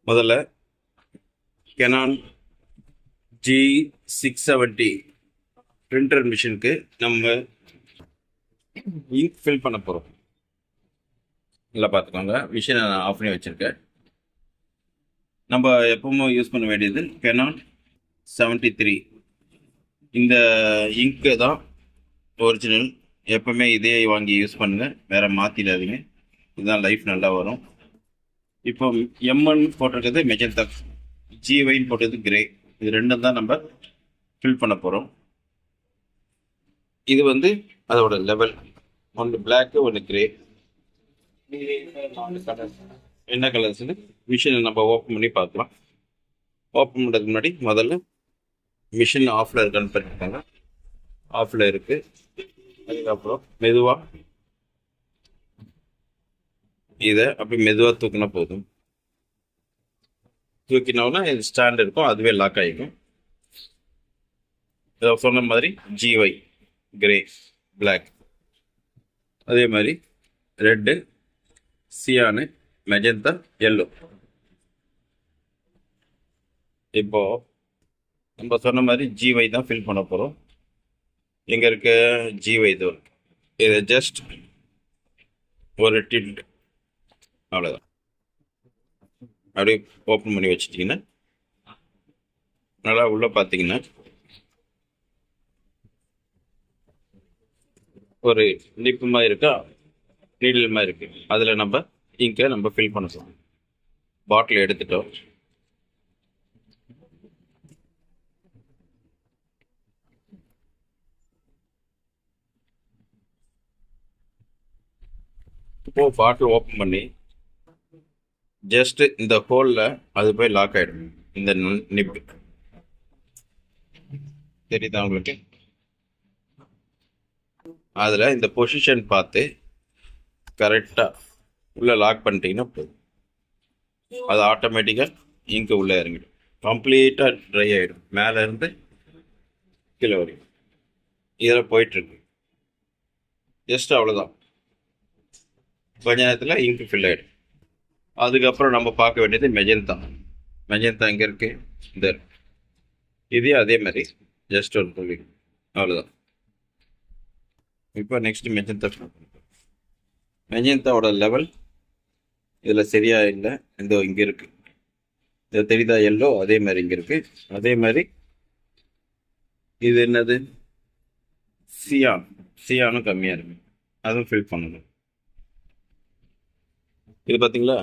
முதல்ல Canon G670 printer மிஷினுக்கு நம்ம இங்க் ஃபில் பண்ண போகிறோம். நல்லா பார்த்துக்கோங்க. மிஷினை நான் ஆஃப் பண்ணி வச்சுருக்கேன். நம்ம எப்பவும் யூஸ் பண்ண வேண்டியது Canon 73. இந்த இங்க்கு தான் ஒரிஜினல். எப்பவுமே இதே வாங்கி யூஸ் பண்ணுங்கள், வேறு மாற்றிடாதீங்க. இதுதான் லைஃப் நல்லா வரும். இப்போ எம்என் போட்டிருக்கிறது மெஜந்தா, ஜிஒய்ன்னு போட்டது கிரே. இது ரெண்டும் தான் நம்ம ஃபில் பண்ண போகிறோம். இது வந்து அதோட லெவல். ஒன்று பிளாக்கு, ஒன்று கிரே. என்ன கலர்ஸ்னு மிஷினை நம்ம ஓப்பன் பண்ணி பார்க்கலாம். ஓப்பன் பண்ணுறதுக்கு முன்னாடி முதல்ல மிஷின் ஆஃபில் இருக்கான்னு பார்த்துக்கோங்க. ஆஃபில் இருக்குது. அதுக்கப்புறம் மெதுவாக இதை அப்படி மெதுவாக தூக்கினா போதும். தூக்கினோன்னா இது ஸ்டாண்ட் இருக்கும், அதுவே லாக் ஆகிக்கும். இதை சொன்ன மாதிரி ஜிஒய் கிரே, பிளாக், அதே மாதிரி ரெட்டு, சியானு, மெஜந்தா, எல்லோ. இப்போ நம்ம சொன்ன மாதிரி ஜிஒய் தான் ஃபில் பண்ண போகிறோம். எங்கே இருக்க ஜிஒய் இது. இதை ஜஸ்ட் ஒரு டில்ட், அவ்வளோதான். அப்படியே ஓப்பன் பண்ணி வச்சுட்டிங்கன்னா நல்லா உள்ளே பார்த்தீங்கன்னா ஒரு நிப்பு மாதிரி இருக்கா, நீடில் மாதிரி இருக்குது. அதில் நம்ம இங்கை நம்ம ஃபில் பண்ண போகிறோம். பாட்டில் எடுத்துட்டோம். இப்போது பாட்டில் ஓப்பன் பண்ணி ஜஸ்ட் இந்த ஹோலில் அது போய் லாக் ஆகிடும். இந்த நிப்பு தெரியுதா உங்களுக்கு? அதில் இந்த பொசிஷன் பார்த்து கரெக்டாக உள்ளே லாக் பண்ணிட்டீங்கன்னா போதும். அது ஆட்டோமேட்டிக்காக இங்கு உள்ளே இறங்கிடும். கம்ப்ளீட்டாக ட்ரை ஆகிடும், மேலே இருந்து கீழே வரைக்கும். இதில் போயிட்டுருக்கு. ஜஸ்ட் அவ்வளோதான். கொஞ்ச நேரத்தில் இங்கு ஃபில் ஆகிடும். அதுக்கப்புறம் நம்ம பார்க்க வேண்டியது மெஜந்தா. மெஜந்தா எங்கே இருக்குது? இந்த இதே அதே மாதிரி ஜஸ்ட் ஒரு புள்ளி, அவ்வளோதான். இப்போ நெக்ஸ்ட் மெஜந்தா. மெஜந்தாவோட லெவல் இதில் சரியா இல்லை. இந்த இங்கே இருக்குது, இது தெரியுதா? எல்லோ அதே மாதிரி இங்கே இருக்குது. அதே மாதிரி இது என்னது? சியானும் கம்மியாக இருக்குது, அதுவும் ஃபில் பண்ணணும். இது பார்த்தீங்களா?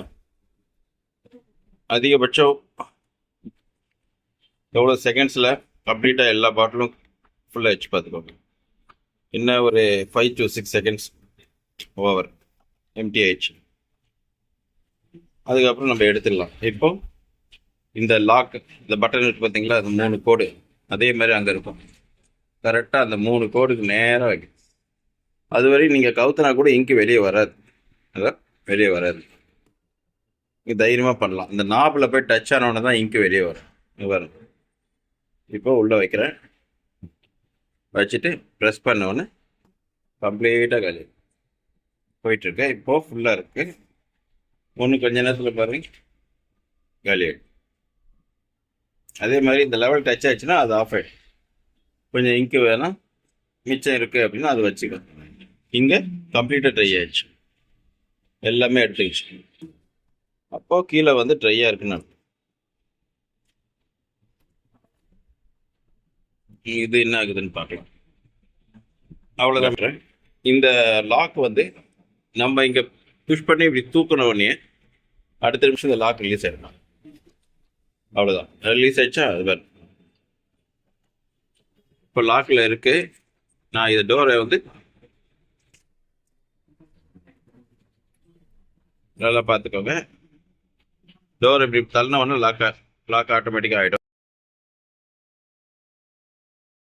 அதிகபட்சம் எவ்வளோ செகண்ட்ஸில் கம்ப்ளீட்டாக எல்லா பாட்டிலும் ஃபுல்லாக வச்சு பார்த்துக்கோங்க. என்ன ஒரு 5 to 6 செகண்ட்ஸ் ஓவர் எம்டி ஆயிடுச்சு. அதுக்கப்புறம் நம்ம எடுத்துடலாம். இப்போ இந்த லாக், இந்த பட்டன் இருக்குது பார்த்தீங்களா? அது 3 கோடு அதே மாதிரி அங்கே இருக்கும். கரெக்டாக அந்த 3 கோடுக்கு நேராக வைக்கும். அதுவரை நீங்கள் கவுத்தினா கூட இங்கு வெளியே வராது. அதான் வெளியே வராது. நீங்கள் தைரியமாக பண்ணலாம். இந்த நாபில் போய் டச் ஆனோடனே தான் இங்கு வெளியே வரும். இப்போ உள்ளே வைக்கிறேன். வச்சுட்டு ப்ரெஸ் பண்ணோடனே கம்ப்ளீட்டாக காலி போயிட்டுருக்கு. இப்போது ஃபுல்லாக இருக்குது. கொஞ்ச நேரத்தில் பாருங்க காலி ஆகிடும். அதே மாதிரி இந்த லெவல் டச் ஆச்சுன்னா அது ஆஃப் ஆகிடும். கொஞ்சம் இங்கு வேணால் மிச்சம் இருக்குது அப்படின்னா அது வச்சுக்கணும். இங்கே கம்ப்ளீட்டாக ட்ரை ஆகிடுச்சு, எல்லாமே எடுத்துக்கிச்சு. அப்போ கீழே வந்து ட்ரையாக இருக்குன்னு இது என்ன ஆகுதுன்னு பார்க்கலாம். அவ்வளோதான். இந்த லாக் வந்து நம்ம இங்கே புஷ் பண்ணி இப்படி தூக்கின உடனே அடுத்த நிமிஷம் இந்த லாக் ரிலீஸ் ஆகிடும். அவ்வளோதான். ரிலீஸ் ஆயிடுச்சா? அது வேறு. இப்போ லாக்கில் இருக்குது. நான் இந்த டோரை வந்து நல்லா பார்த்துக்கோங்க. டோர் இப்படி தள்ளின உடனே லாக் ஆட்டோமேட்டிக்காக ஆகிடும்.